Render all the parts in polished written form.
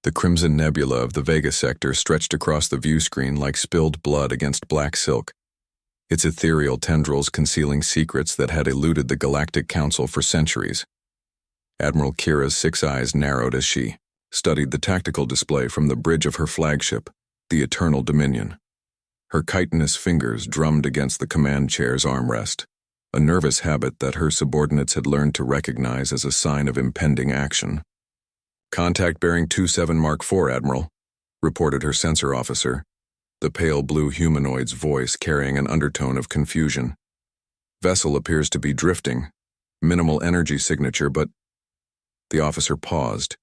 The crimson nebula of the Vega sector stretched across the view screen like spilled blood against black silk, its ethereal tendrils concealing secrets that had eluded the Galactic Council for centuries. Admiral Kira's 6 eyes narrowed as she studied the tactical display from the bridge of her flagship, the Eternal Dominion. Her chitinous fingers drummed against the command chair's armrest, a nervous habit that her subordinates had learned to recognize as a sign of impending action. "Contact bearing 27 Mark IV, Admiral," reported her sensor officer, the pale blue humanoid's voice carrying an undertone of confusion. "Vessel appears to be drifting. Minimal energy signature, but—" The officer paused,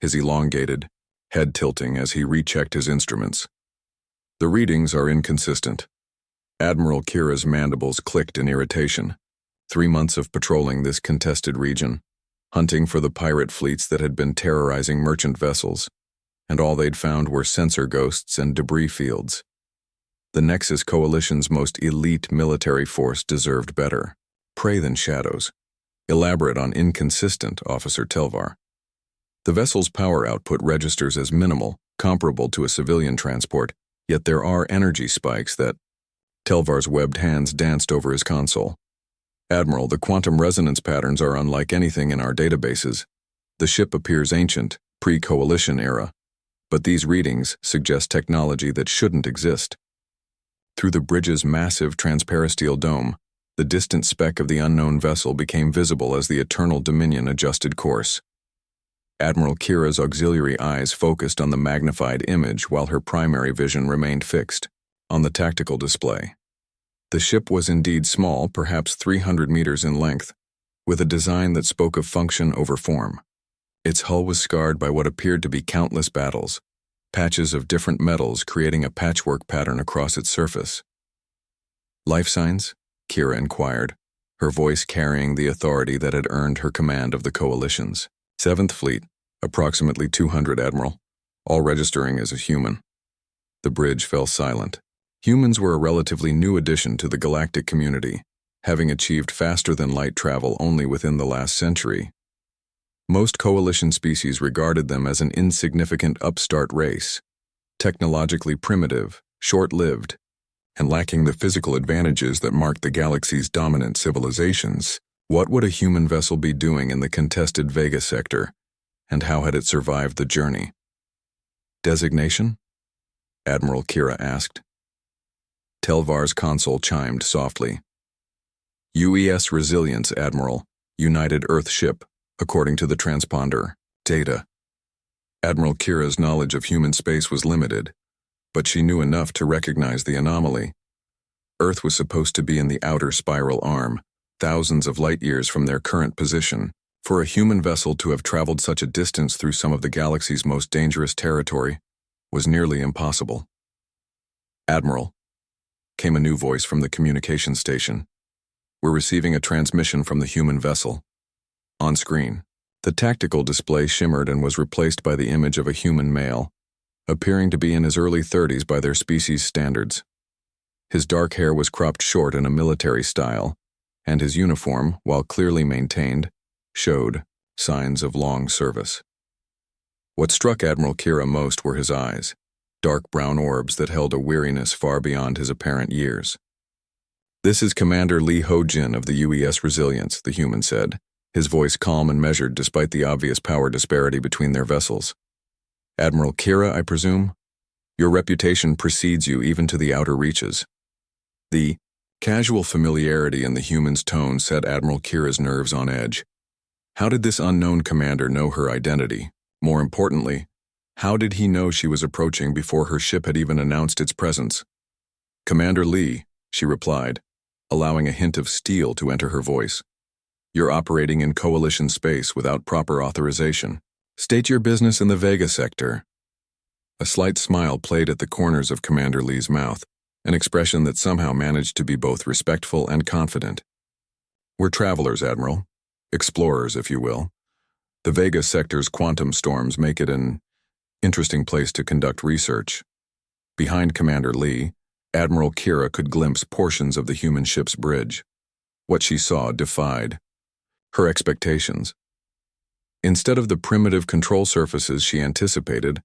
his elongated head tilting as he rechecked his instruments. "The readings are inconsistent." Admiral Kira's mandibles clicked in irritation. 3 months of patrolling this contested region, hunting for the pirate fleets that had been terrorizing merchant vessels, and all they'd found were sensor ghosts and debris fields. The Nexus Coalition's most elite military force deserved better. Prey than shadows. Elaborate on inconsistent, Officer Telvar. The vessel's power output registers as minimal, comparable to a civilian transport, yet there are energy spikes that— Telvar's webbed hands danced over his console. "Admiral, the quantum resonance patterns are unlike anything in our databases. The ship appears ancient, pre-coalition era, but these readings suggest technology that shouldn't exist." Through the bridge's massive transparisteel dome, the distant speck of the unknown vessel became visible as the Eternal Dominion adjusted course. Admiral Kira's auxiliary eyes focused on the magnified image while her primary vision remained fixed on the tactical display. The ship was indeed small, perhaps 300 meters in length, with a design that spoke of function over form. Its hull was scarred by what appeared to be countless battles, patches of different metals creating a patchwork pattern across its surface. "Life signs?" Kira inquired, her voice carrying the authority that had earned her command of the Coalition's 7th Fleet, approximately 200, Admiral, all registering as a human. The bridge fell silent. Humans were a relatively new addition to the galactic community, having achieved faster-than-light travel only within the last century. Most Coalition species regarded them as an insignificant upstart race, technologically primitive, short-lived, and lacking the physical advantages that marked the galaxy's dominant civilizations. What would a human vessel be doing in the contested Vega sector, and how had it survived the journey? "Designation?" Admiral Kira asked. Telvar's console chimed softly. "UES Resilience, Admiral, United Earth Ship, according to the transponder. Data." Admiral Kira's knowledge of human space was limited, but she knew enough to recognize the anomaly. Earth was supposed to be in the outer spiral arm, thousands of light-years from their current position. For a human vessel to have traveled such a distance through some of the galaxy's most dangerous territory was nearly impossible. "Admiral," came a new voice from the communication station. "We're receiving a transmission from the human vessel." On screen, the tactical display shimmered and was replaced by the image of a human male, appearing to be in his early 30s by their species' standards. His dark hair was cropped short in a military style, and his uniform, while clearly maintained, showed signs of long service. What struck Admiral Kira most were his eyes, dark brown orbs that held a weariness far beyond his apparent years. "This is Commander Lee Ho-Jin of the UES Resilience," the human said, his voice calm and measured despite the obvious power disparity between their vessels. "Admiral Kira, I presume? Your reputation precedes you even to the outer reaches." The casual familiarity in the human's tone set Admiral Kira's nerves on edge. How did this unknown commander know her identity? More importantly, how did he know she was approaching before her ship had even announced its presence? "Commander Lee," she replied, allowing a hint of steel to enter her voice. "You're operating in Coalition space without proper authorization. State your business in the Vega sector." A slight smile played at the corners of Commander Lee's mouth, an expression that somehow managed to be both respectful and confident. "We're travelers, Admiral. Explorers, if you will. The Vega sector's quantum storms make it an interesting place to conduct research." Behind Commander Lee, Admiral Kira could glimpse portions of the human ship's bridge. What she saw defied her expectations. Instead of the primitive control surfaces she anticipated,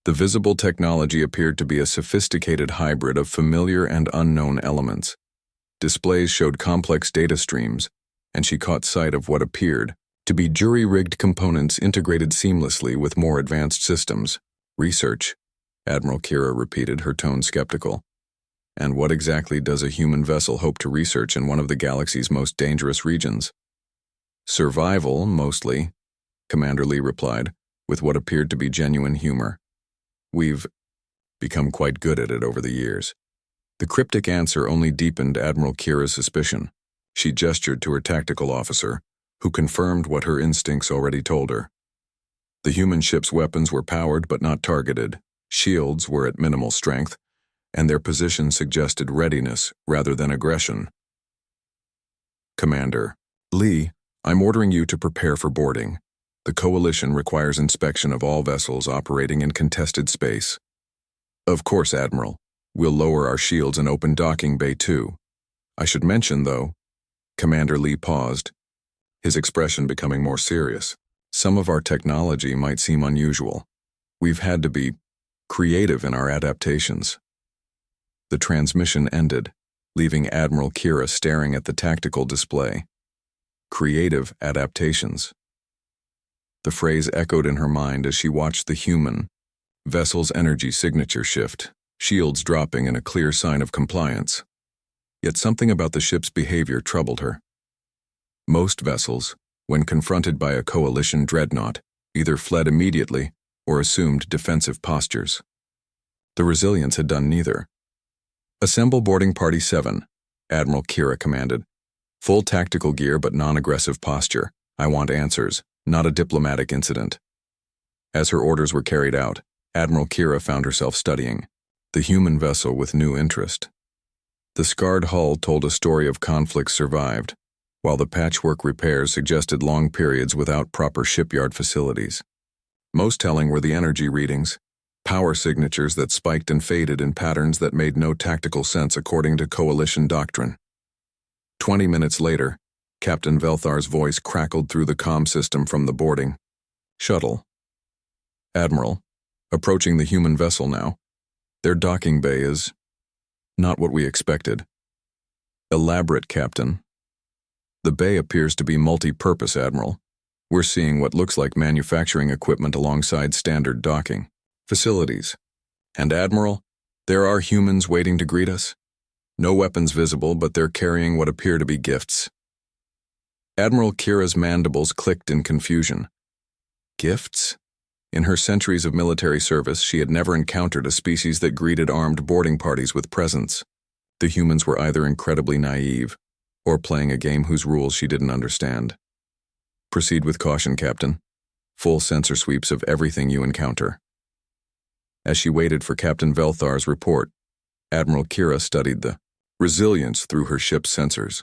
The visible technology appeared to be a sophisticated hybrid of familiar and unknown elements. Displays showed complex data streams, and she caught sight of what appeared to be jury-rigged components integrated seamlessly with more advanced systems. Research, Admiral Kira repeated, her tone skeptical. And what exactly does a human vessel hope to research in one of the galaxy's most dangerous regions? Survival, mostly, Commander Lee replied, with what appeared to be genuine humor. We've become quite good at it over the years. The cryptic answer only deepened Admiral Kira's suspicion. She gestured to her tactical officer, who confirmed what her instincts already told her. The human ship's weapons were powered but not targeted, shields were at minimal strength, and their position suggested readiness rather than aggression. Commander Lee, I'm ordering you to prepare for boarding. The Coalition requires inspection of all vessels operating in contested space. Of course, Admiral. We'll lower our shields and open docking bay 2. I should mention, though, Commander Lee paused, his expression becoming more serious. Some of our technology might seem unusual. We've had to be creative in our adaptations. The transmission ended, leaving Admiral Kira staring at the tactical display. Creative adaptations. The phrase echoed in her mind as she watched the human vessel's energy signature shift, shields dropping in a clear sign of compliance. Yet something about the ship's behavior troubled her. Most vessels, when confronted by a Coalition dreadnought, either fled immediately or assumed defensive postures. The Resilience had done neither. Assemble boarding party 7, Admiral Kira commanded. Full tactical gear but non-aggressive posture. I want answers, not a diplomatic incident. As her orders were carried out, Admiral Kira found herself studying the human vessel with new interest. The scarred hull told a story of conflicts survived, while the patchwork repairs suggested long periods without proper shipyard facilities. Most telling were the energy readings, power signatures that spiked and faded in patterns that made no tactical sense according to Coalition doctrine. 20 minutes later, Captain Velthar's voice crackled through the comm system from the boarding shuttle. Admiral, approaching the human vessel now. Their docking bay is not what we expected. Elaborate, Captain. The bay appears to be multi-purpose, Admiral. We're seeing what looks like manufacturing equipment alongside standard docking facilities. And Admiral, there are humans waiting to greet us. No weapons visible, but they're carrying what appear to be gifts. Admiral Kira's mandibles clicked in confusion. Gifts? In her centuries of military service, she had never encountered a species that greeted armed boarding parties with presents. The humans were either incredibly naive or playing a game whose rules she didn't understand. Proceed with caution, Captain. Full sensor sweeps of everything you encounter. As she waited for Captain Velthar's report, Admiral Kira studied the resilience through her ship's sensors.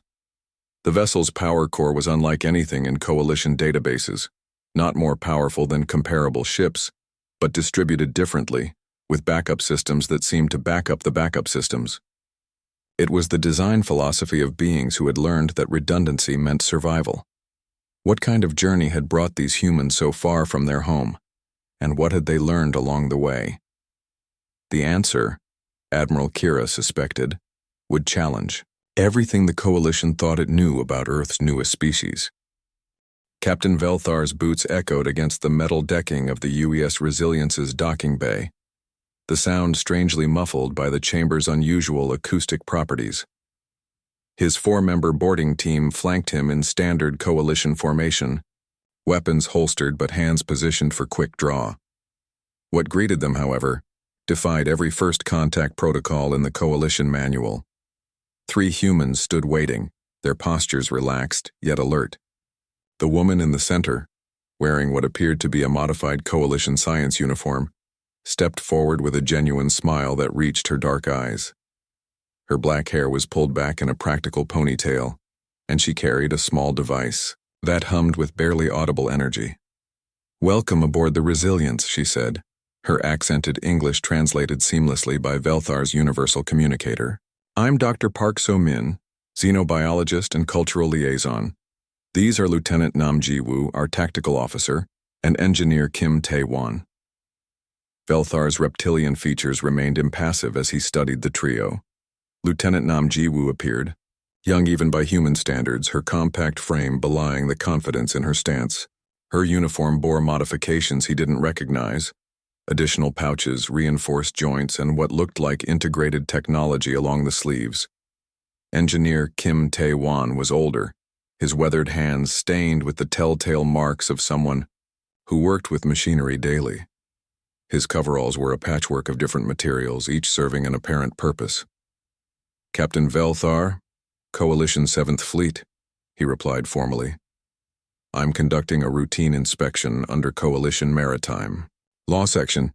The vessel's power core was unlike anything in Coalition databases, not more powerful than comparable ships, but distributed differently, with backup systems that seemed to back up the backup systems. It was the design philosophy of beings who had learned that redundancy meant survival. What kind of journey had brought these humans so far from their home, and what had they learned along the way? The answer, Admiral Kira suspected, would challenge everything the Coalition thought it knew about Earth's newest species. Captain Velthar's boots echoed against the metal decking of the UES Resilience's docking bay, the sound strangely muffled by the chamber's unusual acoustic properties. His 4-member boarding team flanked him in standard Coalition formation, weapons holstered but hands positioned for quick draw. What greeted them, however, defied every first contact protocol in the Coalition manual. 3 humans stood waiting, their postures relaxed yet alert. The woman in the center, wearing what appeared to be a modified Coalition science uniform, stepped forward with a genuine smile that reached her dark eyes. Her black hair was pulled back in a practical ponytail, and she carried a small device that hummed with barely audible energy. "Welcome aboard the Resilience," she said, her accented English translated seamlessly by Velthar's universal communicator. "I'm Dr. Park So-min, xenobiologist and cultural liaison. These are Lieutenant Nam Ji-woo, our tactical officer, and Engineer Kim Tae-won." Velthar's reptilian features remained impassive as he studied the trio. Lieutenant Nam Jiwoo appeared, young even by human standards, her compact frame belying the confidence in her stance. Her uniform bore modifications he didn't recognize, additional pouches, reinforced joints, and what looked like integrated technology along the sleeves. Engineer Kim Tae-won was older, his weathered hands stained with the telltale marks of someone who worked with machinery daily. His coveralls were a patchwork of different materials, each serving an apparent purpose. "Captain Velthar, Coalition 7th Fleet," he replied formally. "I'm conducting a routine inspection under Coalition Maritime. Law Section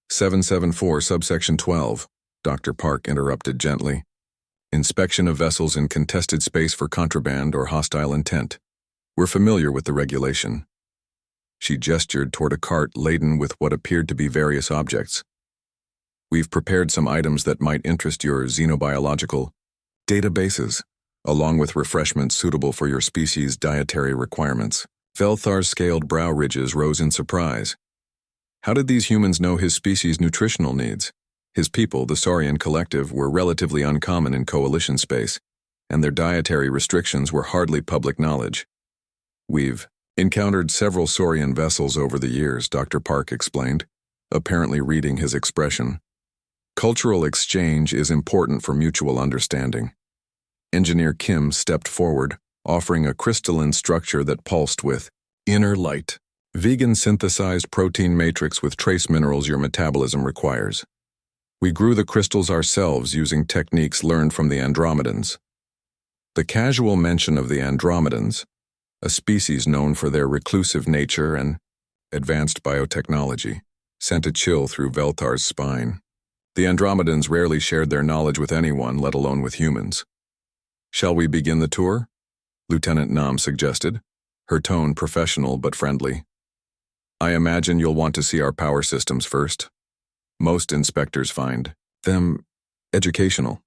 774, Subsection 12, Dr. Park interrupted gently. Inspection of vessels in contested space for contraband or hostile intent. We're familiar with the regulation." She gestured toward a cart laden with what appeared to be various objects. "We've prepared some items that might interest your xenobiological databases, along with refreshments suitable for your species' dietary requirements." Velthar's scaled brow ridges rose in surprise. How did these humans know his species' nutritional needs? His people, the Saurian Collective, were relatively uncommon in Coalition space, and their dietary restrictions were hardly public knowledge. "We've encountered several Saurian vessels over the years," Dr. Park explained, apparently reading his expression. "Cultural exchange is important for mutual understanding." Engineer Kim stepped forward, offering a crystalline structure that pulsed with inner light. "Vegan synthesized protein matrix with trace minerals your metabolism requires. We grew the crystals ourselves using techniques learned from the Andromedans." The casual mention of the Andromedans, a species known for their reclusive nature and advanced biotechnology, sent a chill through Velthar's spine. The Andromedans rarely shared their knowledge with anyone, let alone with humans. "Shall we begin the tour?" Lieutenant Nam suggested, her tone professional but friendly. "I imagine you'll want to see our power systems first. Most inspectors find them educational."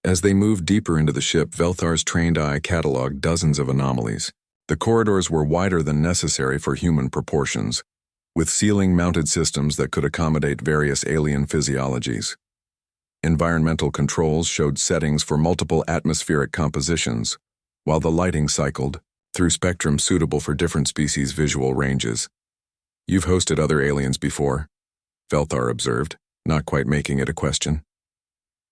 As they moved deeper into the ship, Velthar's trained eye cataloged dozens of anomalies. The corridors were wider than necessary for human proportions, with ceiling-mounted systems that could accommodate various alien physiologies. Environmental controls showed settings for multiple atmospheric compositions, while the lighting cycled through spectrum suitable for different species' visual ranges. "You've hosted other aliens before," Velthar observed, not quite making it a question.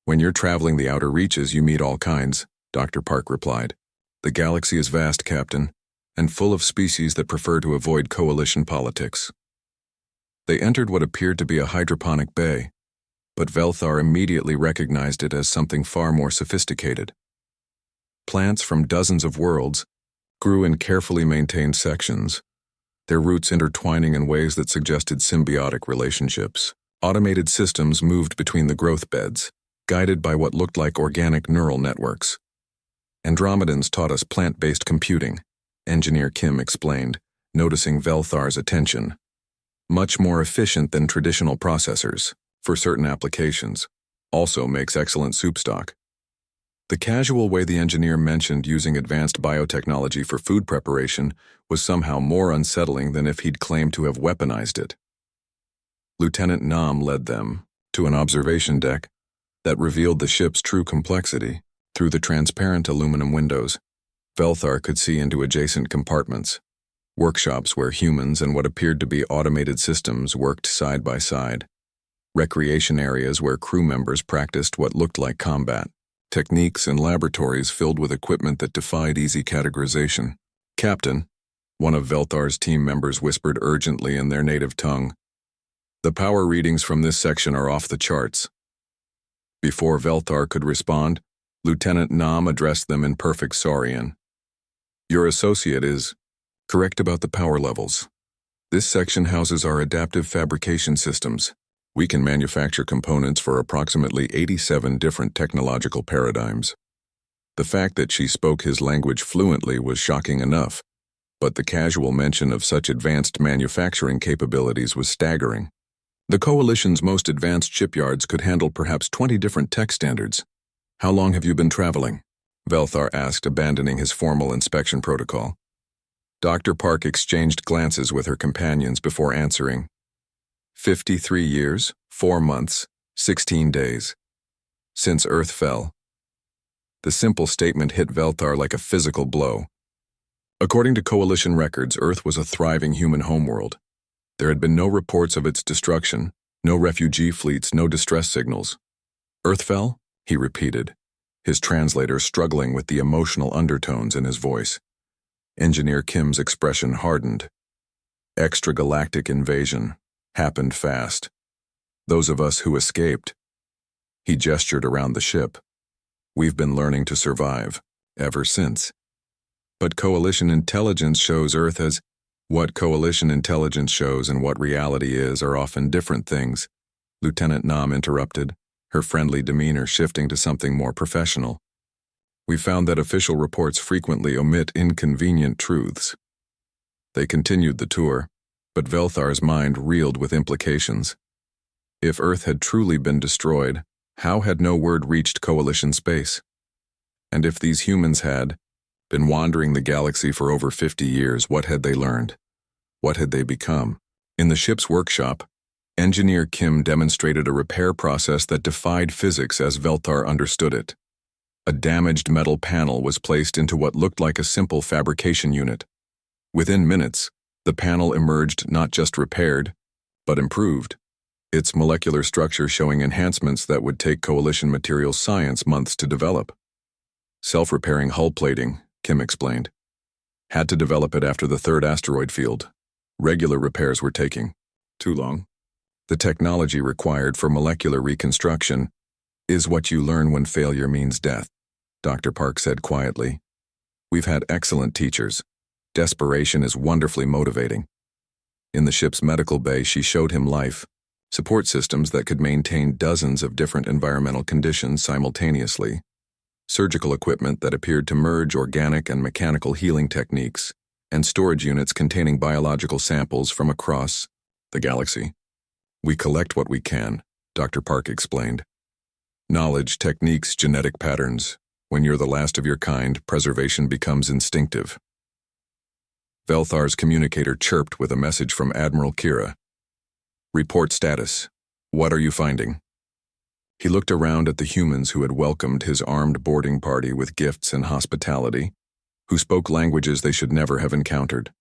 "When you're traveling the outer reaches, you meet all kinds," Dr. Park replied. "The galaxy is vast, Captain, and full of species that prefer to avoid coalition politics." They entered what appeared to be a hydroponic bay, but Velthar immediately recognized it as something far more sophisticated. Plants from dozens of worlds grew in carefully maintained sections, their roots intertwining in ways that suggested symbiotic relationships. Automated systems moved between the growth beds, guided by what looked like organic neural networks. "Andromedans taught us plant-based computing," Engineer Kim explained, noticing Velthar's attention. "Much more efficient than traditional processors, for certain applications. Also makes excellent soup stock." The casual way the engineer mentioned using advanced biotechnology for food preparation was somehow more unsettling than if he'd claimed to have weaponized it. Lieutenant Nam led them to an observation deck that revealed the ship's true complexity. Through the transparent aluminum windows, Velthar could see into adjacent compartments, workshops where humans and what appeared to be automated systems worked side by side, recreation areas where crew members practiced what looked like combat, techniques and laboratories filled with equipment that defied easy categorization. "Captain," one of Velthar's team members whispered urgently in their native tongue, "the power readings from this section are off the charts." Before Velthar could respond, Lieutenant Nam addressed them in perfect Saurian. "Your associate is correct about the power levels. This section houses our adaptive fabrication systems. We can manufacture components for approximately 87 different technological paradigms." The fact that she spoke his language fluently was shocking enough, but the casual mention of such advanced manufacturing capabilities was staggering. The Coalition's most advanced shipyards could handle perhaps 20 different tech standards. "How long have you been traveling?" Velthar asked, abandoning his formal inspection protocol. Dr. Park exchanged glances with her companions before answering. 53 years, 4 months, 16 days. Since Earth fell. The simple statement hit Velthar like a physical blow. According to Coalition records, Earth was a thriving human homeworld. There had been no reports of its destruction, no refugee fleets, no distress signals. Earth fell? He repeated, his translator struggling with the emotional undertones in his voice. Engineer Kim's expression hardened. Extragalactic invasion happened fast. Those of us who escaped. He gestured around the ship. We've been learning to survive, ever since. But Coalition intelligence shows Earth as what Coalition intelligence shows and what reality is are often different things, Lieutenant Nam interrupted, her friendly demeanor shifting to something more professional. We found that official reports frequently omit inconvenient truths. They continued the tour, but Velthar's mind reeled with implications. If Earth had truly been destroyed, how had no word reached Coalition space? And if these humans had been wandering the galaxy for over 50 years, what had they learned? What had they become? In the ship's workshop, Engineer Kim demonstrated a repair process that defied physics as Velthar understood it. A damaged metal panel was placed into what looked like a simple fabrication unit. Within minutes, the panel emerged not just repaired, but improved, its molecular structure showing enhancements that would take Coalition materials science months to develop. Self-repairing hull plating, Kim explained. Had to develop it after the third asteroid field. Regular repairs were taking too long. The technology required for molecular reconstruction is what you learn when failure means death, Dr. Park said quietly. We've had excellent teachers. Desperation is wonderfully motivating. In the ship's medical bay, she showed him life, support systems that could maintain dozens of different environmental conditions simultaneously, surgical equipment that appeared to merge organic and mechanical healing techniques, and storage units containing biological samples from across the galaxy. We collect what we can, Dr. Park explained. Knowledge, techniques, genetic patterns. When you're the last of your kind, preservation becomes instinctive. Velthar's communicator chirped with a message from Admiral Kira. Report status. What are you finding? He looked around at the humans who had welcomed his armed boarding party with gifts and hospitality, who spoke languages they should never have encountered,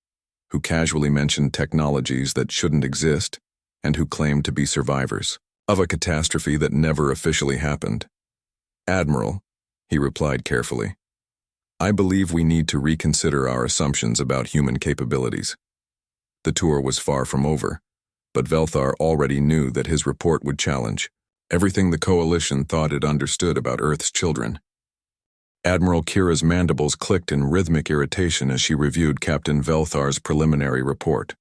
who casually mentioned technologies that shouldn't exist, and who claimed to be survivors of a catastrophe that never officially happened. Admiral, he replied carefully, I believe we need to reconsider our assumptions about human capabilities. The tour was far from over, but Velthar already knew that his report would challenge everything the Coalition thought it understood about Earth's children. Admiral Kira's mandibles clicked in rhythmic irritation as she reviewed Captain Velthar's preliminary report.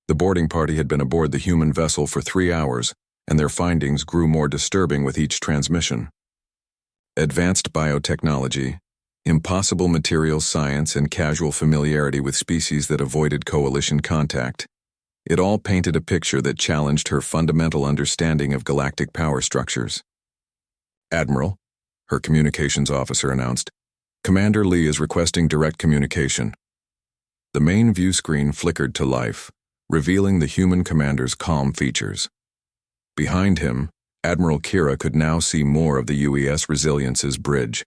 The boarding party had been aboard the human vessel for 3 hours, and their findings grew more disturbing with each transmission. Advanced biotechnology, impossible materials science, and casual familiarity with species that avoided Coalition contact. It all painted a picture that challenged her fundamental understanding of galactic power structures. Admiral, her communications officer announced, Commander Lee is requesting direct communication. The main view screen flickered to life, revealing the human commander's calm features. Behind him, Admiral Kira could now see more of the UES Resilience's bridge.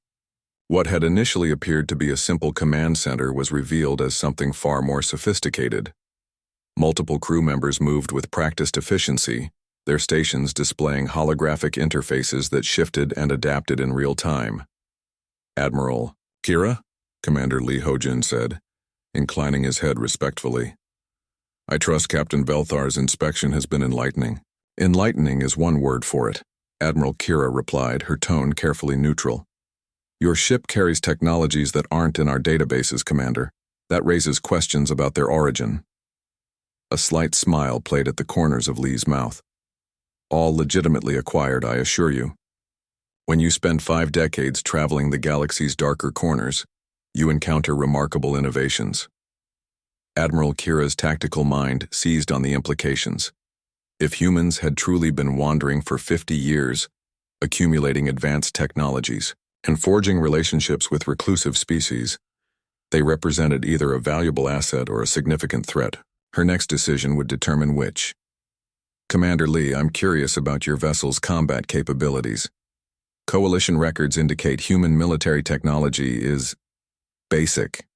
What had initially appeared to be a simple command center was revealed as something far more sophisticated. Multiple crew members moved with practiced efficiency, their stations displaying holographic interfaces that shifted and adapted in real time. Admiral Kira? Commander Lee Hojin said, inclining his head respectfully. I trust Captain Velthar's inspection has been enlightening. Enlightening is one word for it, Admiral Kira replied, her tone carefully neutral. Your ship carries technologies that aren't in our databases, Commander. That raises questions about their origin. A slight smile played at the corners of Lee's mouth. All legitimately acquired, I assure you. When you spend 5 decades traveling the galaxy's darker corners, you encounter remarkable innovations. Admiral Kira's tactical mind seized on the implications. If humans had truly been wandering for 50 years, accumulating advanced technologies, and forging relationships with reclusive species, they represented either a valuable asset or a significant threat. Her next decision would determine which. Commander Lee, I'm curious about your vessel's combat capabilities. Coalition records indicate human military technology is basic.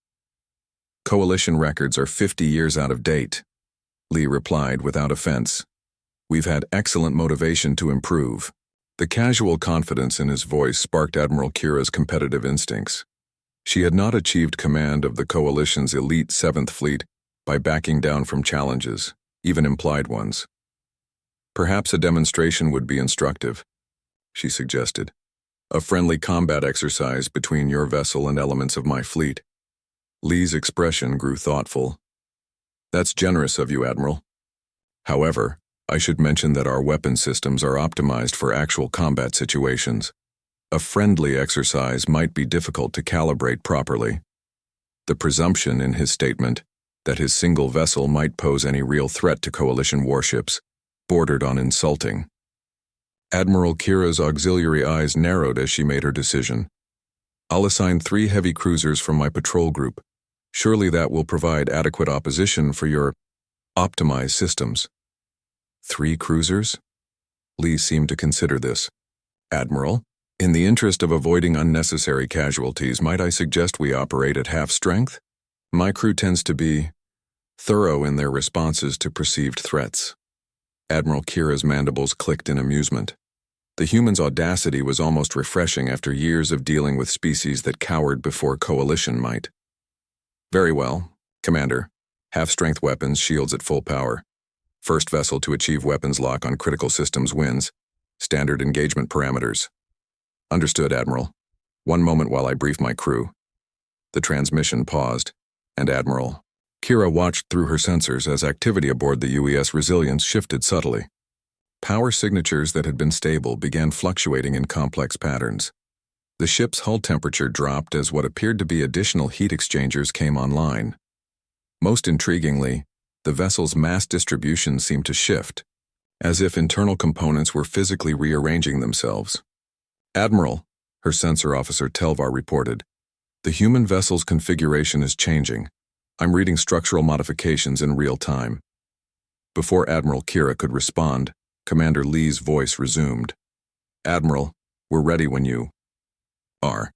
Coalition records are 50 years out of date, Lee replied without offense. We've had excellent motivation to improve. The casual confidence in his voice sparked Admiral Kira's competitive instincts. She had not achieved command of the Coalition's elite 7th Fleet by backing down from challenges, even implied ones. Perhaps a demonstration would be instructive, she suggested. A friendly combat exercise between your vessel and elements of my fleet. Lee's expression grew thoughtful. That's generous of you, Admiral. However, I should mention that our weapon systems are optimized for actual combat situations. A friendly exercise might be difficult to calibrate properly. The presumption in his statement that his single vessel might pose any real threat to Coalition warships bordered on insulting. Admiral Kira's auxiliary eyes narrowed as she made her decision. I'll assign 3 heavy cruisers from my patrol group. Surely that will provide adequate opposition for your optimized systems. 3 cruisers? Lee seemed to consider this. Admiral, in the interest of avoiding unnecessary casualties, might I suggest we operate at half strength? My crew tends to be thorough in their responses to perceived threats. Admiral Kira's mandibles clicked in amusement. The human's audacity was almost refreshing after years of dealing with species that cowered before Coalition might. Very well, Commander. Half-strength weapons, shields at full power. First vessel to achieve weapons lock on critical systems wins. Standard engagement parameters. Understood, Admiral. One moment while I brief my crew. The transmission paused, and Admiral Kira watched through her sensors as activity aboard the UES Resilience shifted subtly. Power signatures that had been stable began fluctuating in complex patterns. The ship's hull temperature dropped as what appeared to be additional heat exchangers came online. Most intriguingly, the vessel's mass distribution seemed to shift, as if internal components were physically rearranging themselves. Admiral, her sensor officer Telvar reported, the human vessel's configuration is changing. I'm reading structural modifications in real time. Before Admiral Kira could respond, Commander Lee's voice resumed. Admiral, we're ready when you are.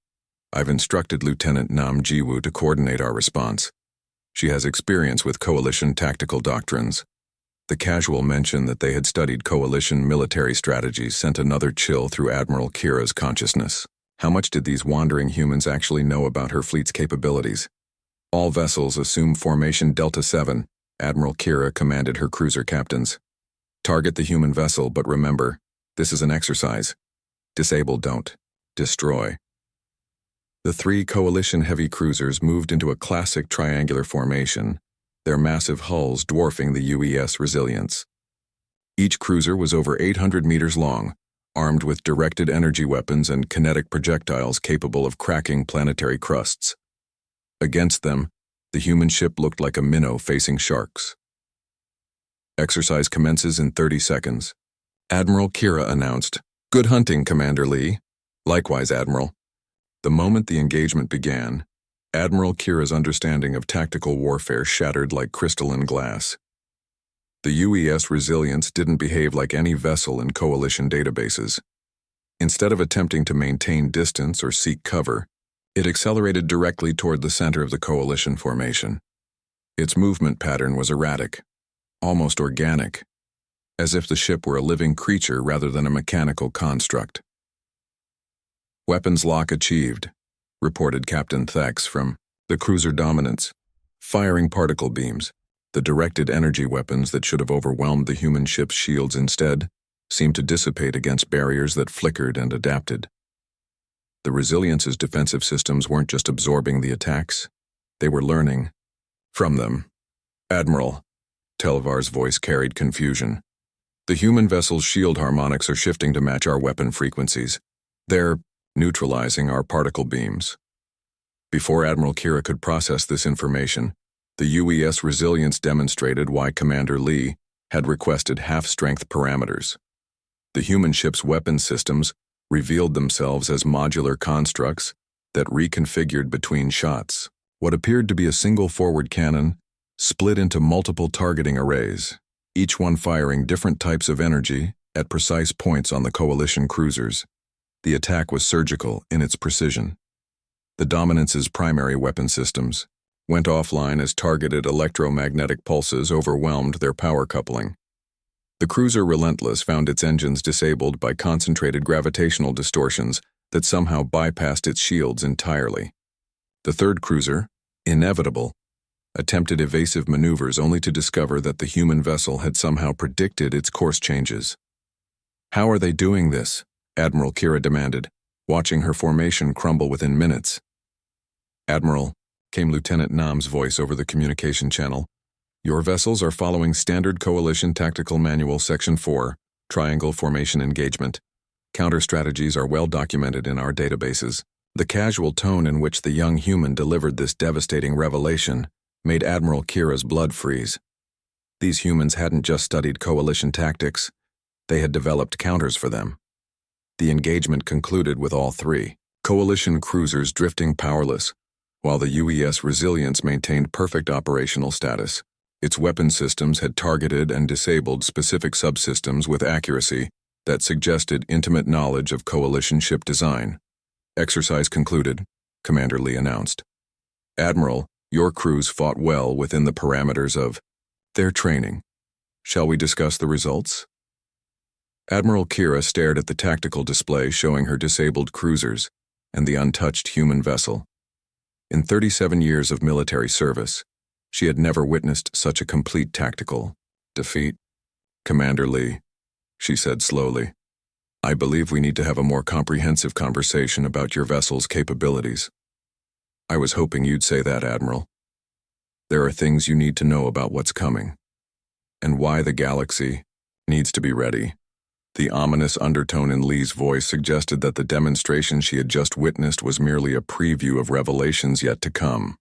I've instructed Lieutenant Nam Jiwoo to coordinate our response. She has experience with Coalition tactical doctrines. The casual mention that they had studied Coalition military strategies sent another chill through Admiral Kira's consciousness. How much did these wandering humans actually know about her fleet's capabilities? All vessels assume formation Delta 7, Admiral Kira commanded her cruiser captains. Target the human vessel, but remember, this is an exercise. Disable, don't destroy. The 3 Coalition heavy cruisers moved into a classic triangular formation, their massive hulls dwarfing the UES Resilience. Each cruiser was over 800 meters long, armed with directed energy weapons and kinetic projectiles capable of cracking planetary crusts. Against them, the human ship looked like a minnow facing sharks. Exercise commences in 30 seconds. Admiral Kira announced, Good hunting, Commander Lee. Likewise, Admiral. The moment the engagement began, Admiral Kira's understanding of tactical warfare shattered like crystalline glass. The UES Resilience didn't behave like any vessel in Coalition databases. Instead of attempting to maintain distance or seek cover, it accelerated directly toward the center of the Coalition formation. Its movement pattern was erratic, almost organic, as if the ship were a living creature rather than a mechanical construct. Weapons lock achieved, reported Captain Thax from the cruiser Dominance, firing particle beams. The directed energy weapons that should have overwhelmed the human ship's shields instead seemed to dissipate against barriers that flickered and adapted. The Resilience's defensive systems weren't just absorbing the attacks, they were learning from them. Admiral, Telvar's voice carried confusion. The human vessel's shield harmonics are shifting to match our weapon frequencies. They're neutralizing our particle beams. Before Admiral Kira could process this information, the UES Resilience demonstrated why Commander Lee had requested half-strength parameters. The human ship's weapon systems revealed themselves as modular constructs that reconfigured between shots. What appeared to be a single forward cannon split into multiple targeting arrays, each one firing different types of energy at precise points on the Coalition cruisers. The attack was surgical in its precision. The Dominance's primary weapon systems went offline as targeted electromagnetic pulses overwhelmed their power coupling. The cruiser Relentless found its engines disabled by concentrated gravitational distortions that somehow bypassed its shields entirely. The third cruiser, Inevitable, attempted evasive maneuvers only to discover that the human vessel had somehow predicted its course changes. "How are they doing this?" Admiral Kira demanded, watching her formation crumble within minutes. "Admiral," came Lieutenant Nam's voice over the communication channel, "your vessels are following Standard Coalition Tactical Manual Section 4, Triangle Formation Engagement. Counter strategies are well documented in our databases." The casual tone in which the young human delivered this devastating revelation made Admiral Kira's blood freeze. These humans hadn't just studied Coalition tactics, they had developed counters for them. The engagement concluded with all three Coalition cruisers drifting powerless, while the UES Resilience maintained perfect operational status. Its weapon systems had targeted and disabled specific subsystems with accuracy that suggested intimate knowledge of Coalition ship design. "Exercise concluded," Commander Lee announced. "Admiral, your crews fought well within the parameters of their training. Shall we discuss the results?" Admiral Kira stared at the tactical display showing her disabled cruisers and the untouched human vessel. In 37 years of military service, she had never witnessed such a complete tactical defeat. "Commander Lee," she said slowly, "I believe we need to have a more comprehensive conversation about your vessel's capabilities." "I was hoping you'd say that, Admiral. There are things you need to know about what's coming, and why the galaxy needs to be ready." The ominous undertone in Lee's voice suggested that the demonstration she had just witnessed was merely a preview of revelations yet to come.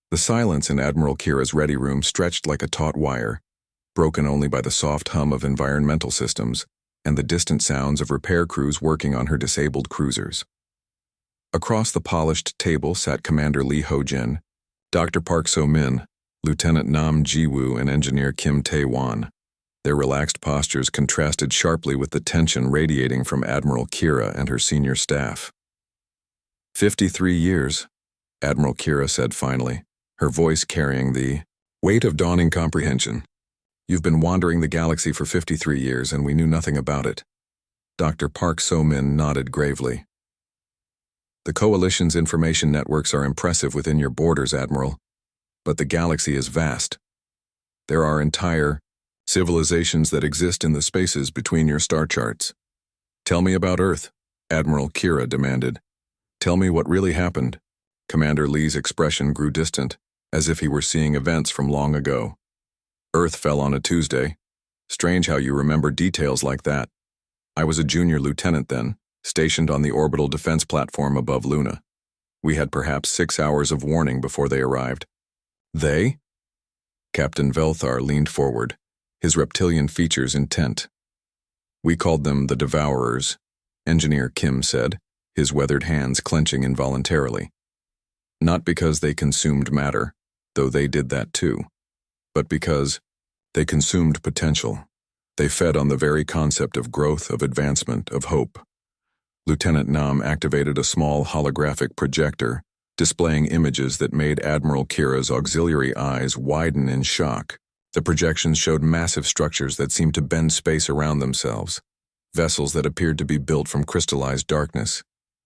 The silence in Admiral Kira's ready room stretched like a taut wire, broken only by the soft hum of environmental systems and the distant sounds of repair crews working on her disabled cruisers. Across the polished table sat Commander Lee Ho-jin, Dr. Park So-min, Lieutenant Nam Ji-woo, and Engineer Kim Tae-wan. Their relaxed postures contrasted sharply with the tension radiating from Admiral Kira and her senior staff. 53 years, Admiral Kira said finally, her voice carrying the weight of dawning comprehension. "You've been wandering the galaxy for 53 years and we knew nothing about it." Dr. Park So-min nodded gravely. "The Coalition's information networks are impressive within your borders, Admiral, but the galaxy is vast. There are entire civilizations that exist in the spaces between your star charts. Tell me about Earth," Admiral Kira demanded. "Tell me what really happened." Commander Lee's expression grew distant, as if he were seeing events from long ago. "Earth fell on a Tuesday. Strange how you remember details like that. I was a junior lieutenant then, stationed on the orbital defense platform above Luna. We had perhaps 6 hours of warning before they arrived." "They?" Captain Velthar leaned forward, his reptilian features intent. "We called them the Devourers," Engineer Kim said, his weathered hands clenching involuntarily. "Not because they consumed matter, though they did that too, but because they consumed potential. They fed on the very concept of growth, of advancement, of hope." Lieutenant Nam activated a small holographic projector, displaying images that made Admiral Kira's auxiliary eyes widen in shock. The projections showed massive structures that seemed to bend space around themselves, vessels that appeared to be built from crystallized darkness,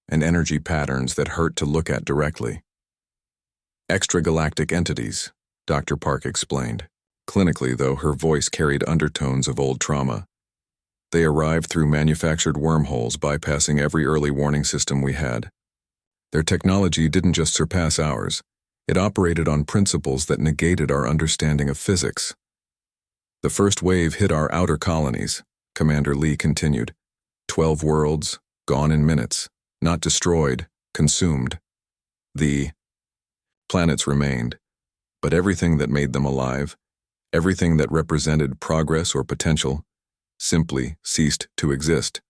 and energy patterns that hurt to look at directly. "Extragalactic entities," Dr. Park explained. Clinically, though, her voice carried undertones of old trauma. "They arrived through manufactured wormholes, bypassing every early warning system we had. Their technology didn't just surpass ours, it operated on principles that negated our understanding of physics. The first wave hit our outer colonies," Commander Lee continued. 12 worlds, gone in minutes, not destroyed, consumed. The planets remained, but everything that made them alive, everything that represented progress or potential, simply ceased to exist."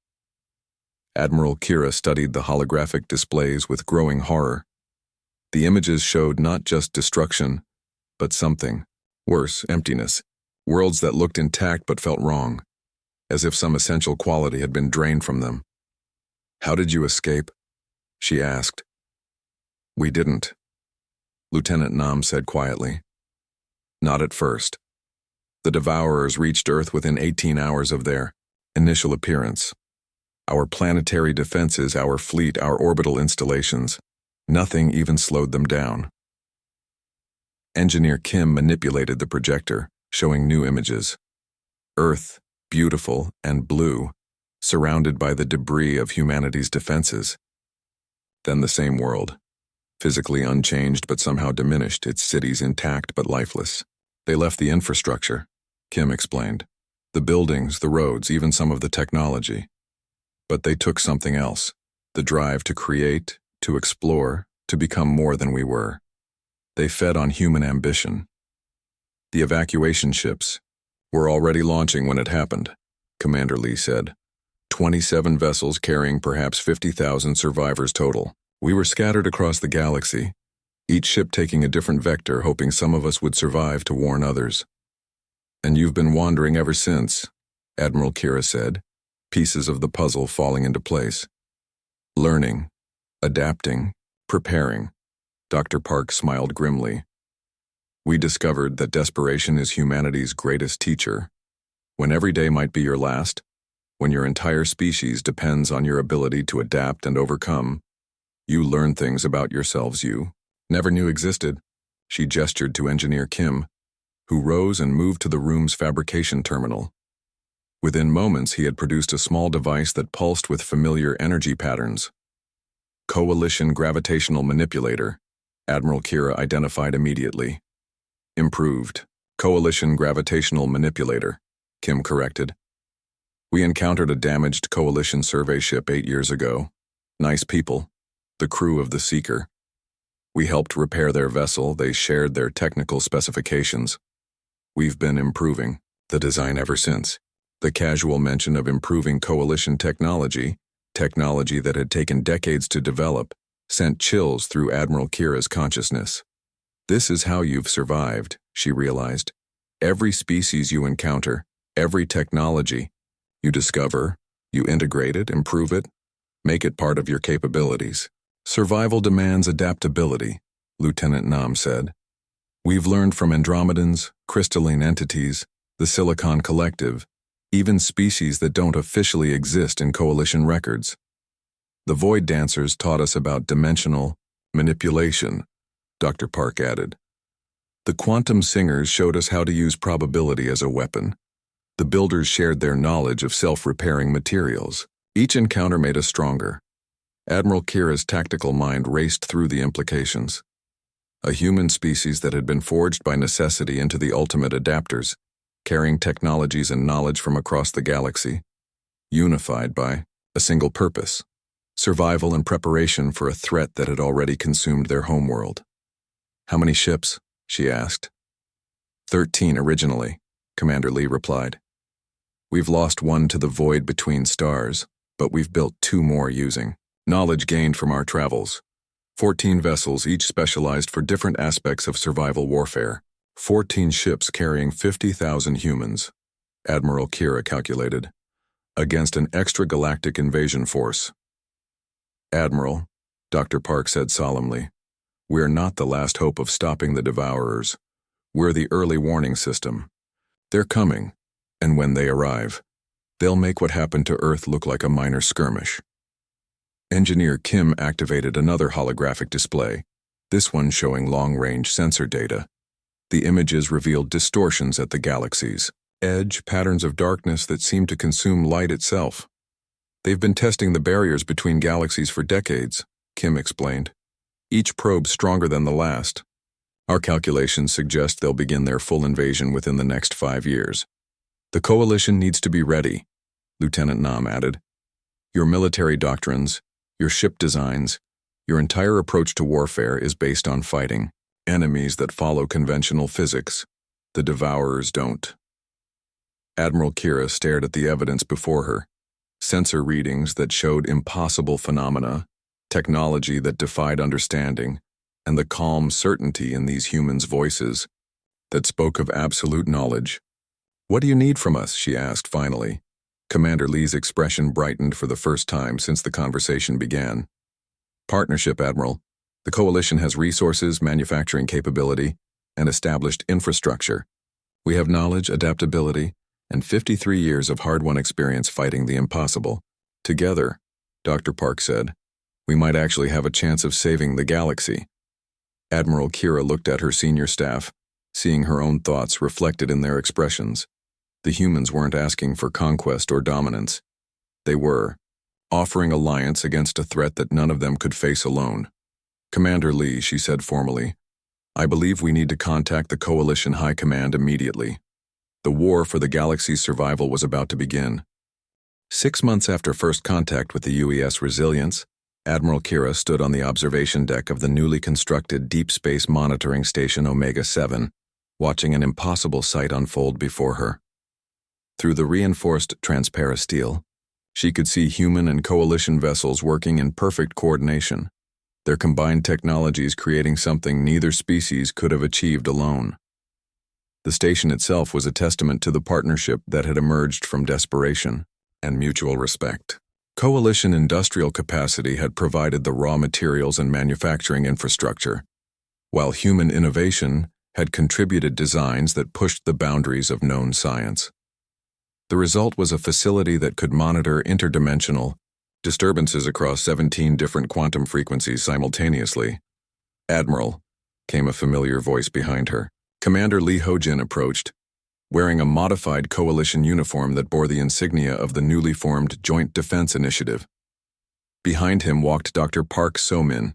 Admiral Kira studied the holographic displays with growing horror. The images showed not just destruction, but something worse, emptiness. Worlds that looked intact but felt wrong, as if some essential quality had been drained from them. "How did you escape?" she asked. "We didn't," Lieutenant Nam said quietly. "Not at first. The Devourers reached Earth within 18 hours of their initial appearance. Our planetary defenses, our fleet, our orbital installations, nothing even slowed them down." Engineer Kim manipulated the projector, showing new images. Earth, beautiful and blue, surrounded by the debris of humanity's defenses. Then the same world, physically unchanged but somehow diminished, its cities intact but lifeless. "They left the infrastructure," Kim explained. "The buildings, the roads, even some of the technology. But they took something else, the drive to create, to explore, to become more than we were. They fed on human ambition." "The evacuation ships were already launching when it happened," Commander Lee said. 27 vessels carrying perhaps 50,000 survivors total. "We were scattered across the galaxy, each ship taking a different vector, hoping some of us would survive to warn others." "And you've been wandering ever since," Admiral Kira said, pieces of the puzzle falling into place. "Learning, adapting, preparing." Dr. Park smiled grimly. "We discovered that desperation is humanity's greatest teacher. When every day might be your last, when your entire species depends on your ability to adapt and overcome, you learn things about yourselves you never knew existed." She gestured to Engineer Kim, who rose and moved to the room's fabrication terminal. Within moments, he had produced a small device that pulsed with familiar energy patterns. "Coalition Gravitational Manipulator," Admiral Kira identified immediately. "Improved. Coalition Gravitational Manipulator," Kim corrected. "We encountered a damaged Coalition survey ship 8 years ago. Nice people, the crew of the Seeker. We helped repair their vessel, they shared their technical specifications. We've been improving the design ever since." The casual mention of improving Coalition technology that had taken decades to develop, sent chills through Admiral Kira's consciousness. "This is how you've survived," she realized. "Every species you encounter, every technology, you discover, you integrate it, improve it, make it part of your capabilities. Survival demands adaptability," Lieutenant Nam said. "We've learned from Andromedans, crystalline entities, the Silicon Collective, even species that don't officially exist in Coalition records. The Void Dancers taught us about dimensional manipulation," Dr. Park added. "The Quantum Singers showed us how to use probability as a weapon. The Builders shared their knowledge of self-repairing materials. Each encounter made us stronger." Admiral Kira's tactical mind raced through the implications. A human species that had been forged by necessity into the ultimate adapters, carrying technologies and knowledge from across the galaxy, unified by a single purpose: survival and preparation for a threat that had already consumed their homeworld. "How many ships?" she asked. 13 originally, Commander Lee replied. "We've lost one to the void between stars, but we've built 2 more using knowledge gained from our travels. 14 vessels, each specialized for different aspects of survival warfare. 14 ships carrying 50,000 humans," Admiral Kira calculated, "against an extra-galactic invasion force." "Admiral," Dr. Park said solemnly, "we're not the last hope of stopping the Devourers. We're the early warning system. They're coming, and when they arrive, they'll make what happened to Earth look like a minor skirmish." Engineer Kim activated another holographic display, this one showing long-range sensor data. The images revealed distortions at the galaxy's edge, patterns of darkness that seemed to consume light itself. "They've been testing the barriers between galaxies for decades," Kim explained. "Each probe stronger than the last. Our calculations suggest they'll begin their full invasion within the next 5 years. The Coalition needs to be ready," Lieutenant Nam added. "Your military doctrines, your ship designs, your entire approach to warfare is based on fighting enemies that follow conventional physics. The Devourers don't." Admiral Kira stared at the evidence before her. Sensor readings that showed impossible phenomena, technology that defied understanding, and the calm certainty in these humans' voices that spoke of absolute knowledge. "What do you need from us?" she asked finally. Commander Lee's expression brightened for the first time since the conversation began. "Partnership, Admiral. The Coalition has resources, manufacturing capability, and established infrastructure. We have knowledge, adaptability, and 53 years of hard-won experience fighting the impossible. Together," Dr. Park said, "we might actually have a chance of saving the galaxy." Admiral Kira looked at her senior staff, seeing her own thoughts reflected in their expressions. The humans weren't asking for conquest or dominance. They were offering alliance against a threat that none of them could face alone. "Commander Lee," she said formally, "I believe we need to contact the Coalition High Command immediately. The war for the galaxy's survival was about to begin." 6 months after first contact with the UES Resilience, Admiral Kira stood on the observation deck of the newly constructed Deep Space Monitoring Station Omega-7, watching an impossible sight unfold before her. Through the reinforced transparasteel, she could see human and Coalition vessels working in perfect coordination, their combined technologies creating something neither species could have achieved alone. The station itself was a testament to the partnership that had emerged from desperation and mutual respect. Coalition industrial capacity had provided the raw materials and manufacturing infrastructure, while human innovation had contributed designs that pushed the boundaries of known science. The result was a facility that could monitor interdimensional disturbances across 17 different quantum frequencies simultaneously. "Admiral," came a familiar voice behind her. Commander Lee Ho-jin approached, wearing a modified Coalition uniform that bore the insignia of the newly formed Joint Defense Initiative. Behind him walked Dr. Park So-min,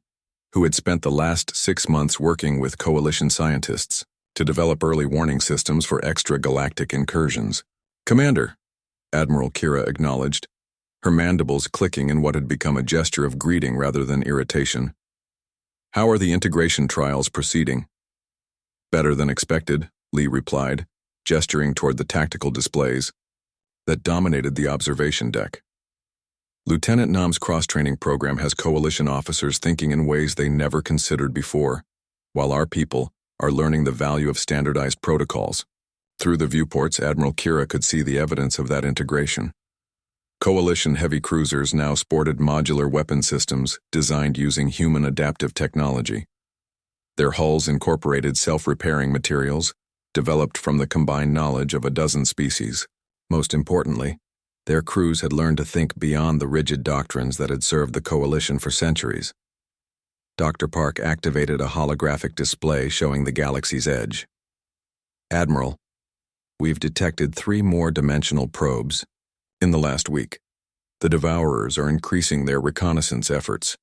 who had spent the last 6 months working with Coalition scientists to develop early warning systems for extra-galactic incursions. "Commander," Admiral Kira acknowledged, her mandibles clicking in what had become a gesture of greeting rather than irritation. "How are the integration trials proceeding?" "Better than expected," Lee replied, gesturing toward the tactical displays that dominated the observation deck. "Lieutenant Nam's cross-training program has Coalition officers thinking in ways they never considered before, while our people are learning the value of standardized protocols." Through the viewports, Admiral Kira could see the evidence of that integration. Coalition heavy cruisers now sported modular weapon systems designed using human adaptive technology. Their hulls incorporated self-repairing materials developed from the combined knowledge of a dozen species. Most importantly, their crews had learned to think beyond the rigid doctrines that had served the Coalition for centuries. Dr. Park activated a holographic display showing the galaxy's edge. "Admiral, we've detected 3 more dimensional probes in the last week. The Devourers are increasing their reconnaissance efforts."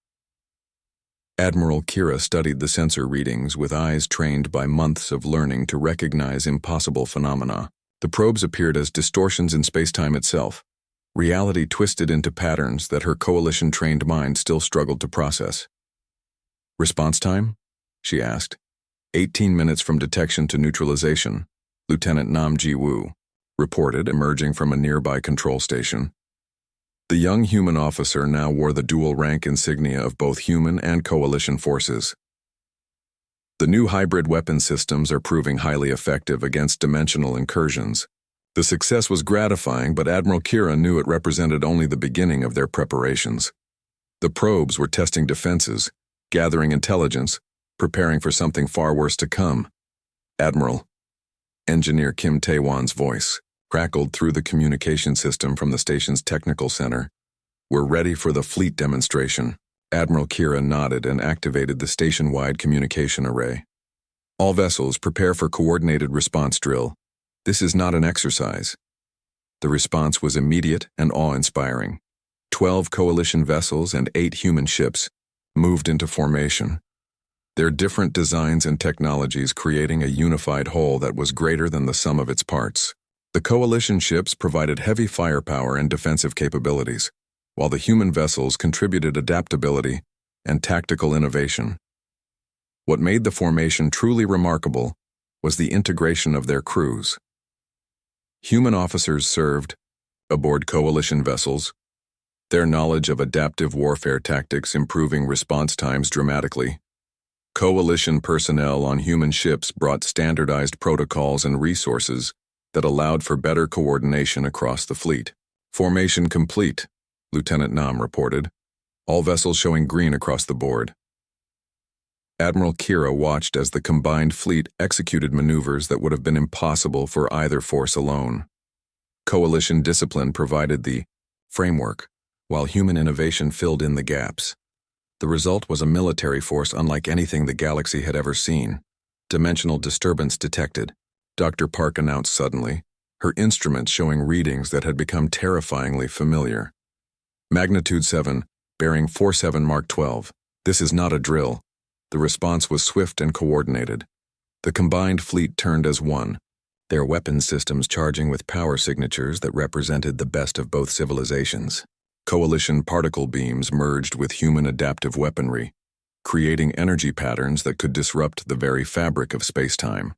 Admiral Kira studied the sensor readings with eyes trained by months of learning to recognize impossible phenomena. The probes appeared as distortions in space-time itself, reality twisted into patterns that her Coalition-trained mind still struggled to process. "Response time?" she asked. 18 minutes from detection to neutralization," Lieutenant Nam Ji-woo reported, emerging from a nearby control station. The young human officer now wore the dual-rank insignia of both human and Coalition forces. "The new hybrid weapon systems are proving highly effective against dimensional incursions." The success was gratifying, but Admiral Kira knew it represented only the beginning of their preparations. The probes were testing defenses, gathering intelligence, preparing for something far worse to come. "Admiral," Engineer Kim Tae-won's voice crackled through the communication system from the station's technical center. "We're ready for the fleet demonstration." Admiral Kira nodded and activated the station-wide communication array. "All vessels prepare for coordinated response drill. This is not an exercise." The response was immediate and awe-inspiring. 12 Coalition vessels and 8 human ships moved into formation, their different designs and technologies creating a unified whole that was greater than the sum of its parts. The Coalition ships provided heavy firepower and defensive capabilities, while the human vessels contributed adaptability and tactical innovation. What made the formation truly remarkable was the integration of their crews. Human officers served aboard Coalition vessels, their knowledge of adaptive warfare tactics improving response times dramatically. Coalition personnel on human ships brought standardized protocols and resources that allowed for better coordination across the fleet. "Formation complete," Lieutenant Nam reported, all vessels showing green across the board. Admiral Kira watched as the combined fleet executed maneuvers that would have been impossible for either force alone. Coalition discipline provided the framework, while human innovation filled in the gaps. The result was a military force unlike anything the galaxy had ever seen. "Dimensional disturbance detected," Dr. Park announced suddenly, her instruments showing readings that had become terrifyingly familiar. "Magnitude 7, bearing 47 Mark 12. This is not a drill." The response was swift and coordinated. The combined fleet turned as one, their weapon systems charging with power signatures that represented the best of both civilizations. Coalition particle beams merged with human adaptive weaponry, creating energy patterns that could disrupt the very fabric of space-time.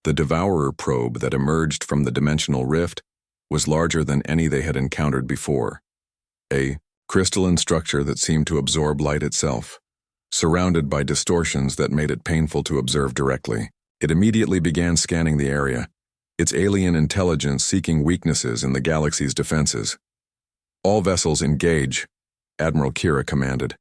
The Devourer probe that emerged from the dimensional rift was larger than any they had encountered before. A crystalline structure that seemed to absorb light itself, surrounded by distortions that made it painful to observe directly. It immediately began scanning the area, its alien intelligence seeking weaknesses in the galaxy's defenses. "All vessels engage," Admiral Kira commanded.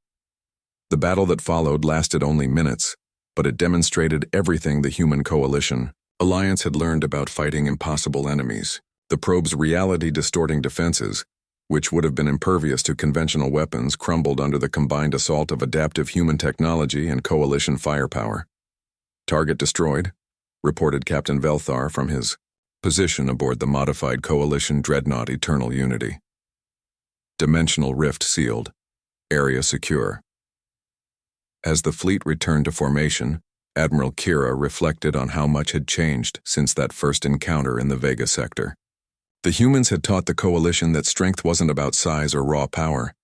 The battle that followed lasted only minutes, but it demonstrated everything the human coalition alliance had learned about fighting impossible enemies. The probe's reality-distorting defenses, which would have been impervious to conventional weapons, crumbled under the combined assault of adaptive human technology and coalition firepower. "Target destroyed," reported Captain Velthar from his position aboard the modified coalition dreadnought Eternal Unity. "Dimensional rift sealed. Area secure." As the fleet returned to formation, Admiral Kira reflected on how much had changed since that first encounter in the Vega sector. The humans had taught the coalition that strength wasn't about size or raw power.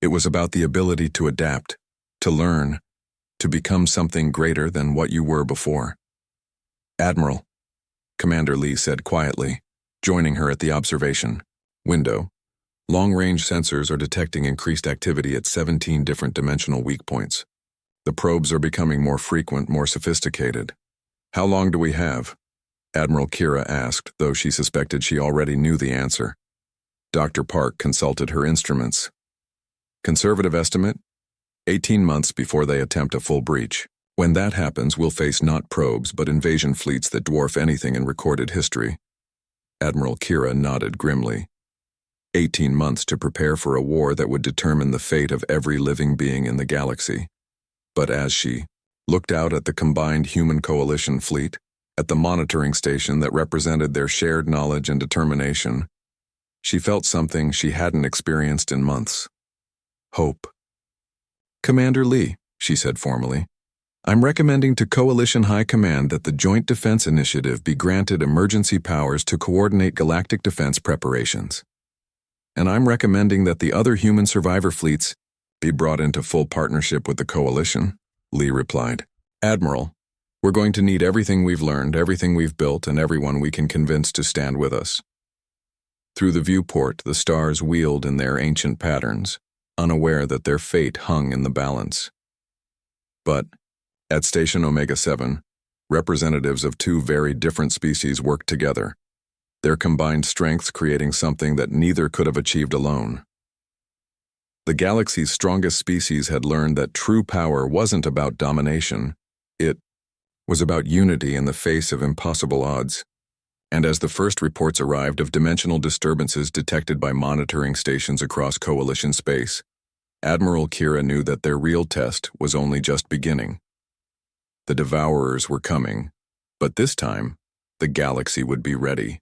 It was about the ability to adapt, to learn, to become something greater than what you were before. "Admiral," Commander Lee said quietly, joining her at the observation window. "Long-range sensors are detecting increased activity at 17 different dimensional weak points. The probes are becoming more frequent, more sophisticated." "How long do we have?" Admiral Kira asked, though she suspected she already knew the answer. Dr. Park consulted her instruments. "Conservative estimate? 18 months before they attempt a full breach. When that happens, we'll face not probes, but invasion fleets that dwarf anything in recorded history." Admiral Kira nodded grimly. 18 months to prepare for a war that would determine the fate of every living being in the galaxy. But as she looked out at the combined human coalition fleet, at the monitoring station that represented their shared knowledge and determination, she felt something she hadn't experienced in months. Hope. "Commander Lee," she said formally, "I'm recommending to Coalition High Command that the Joint Defense Initiative be granted emergency powers to coordinate galactic defense preparations. And I'm recommending that the other human survivor fleets be brought into full partnership with the Coalition," Lee replied. "Admiral, we're going to need everything we've learned, everything we've built, and everyone we can convince to stand with us." Through the viewport, the stars wheeled in their ancient patterns, unaware that their fate hung in the balance. But at Station Omega 7, representatives of two very different species worked together, their combined strengths creating something that neither could have achieved alone. The galaxy's strongest species had learned that true power wasn't about domination, it was about unity in the face of impossible odds. And as the first reports arrived of dimensional disturbances detected by monitoring stations across Coalition space, Admiral Kira knew that their real test was only just beginning. The Devourers were coming, but this time, the galaxy would be ready.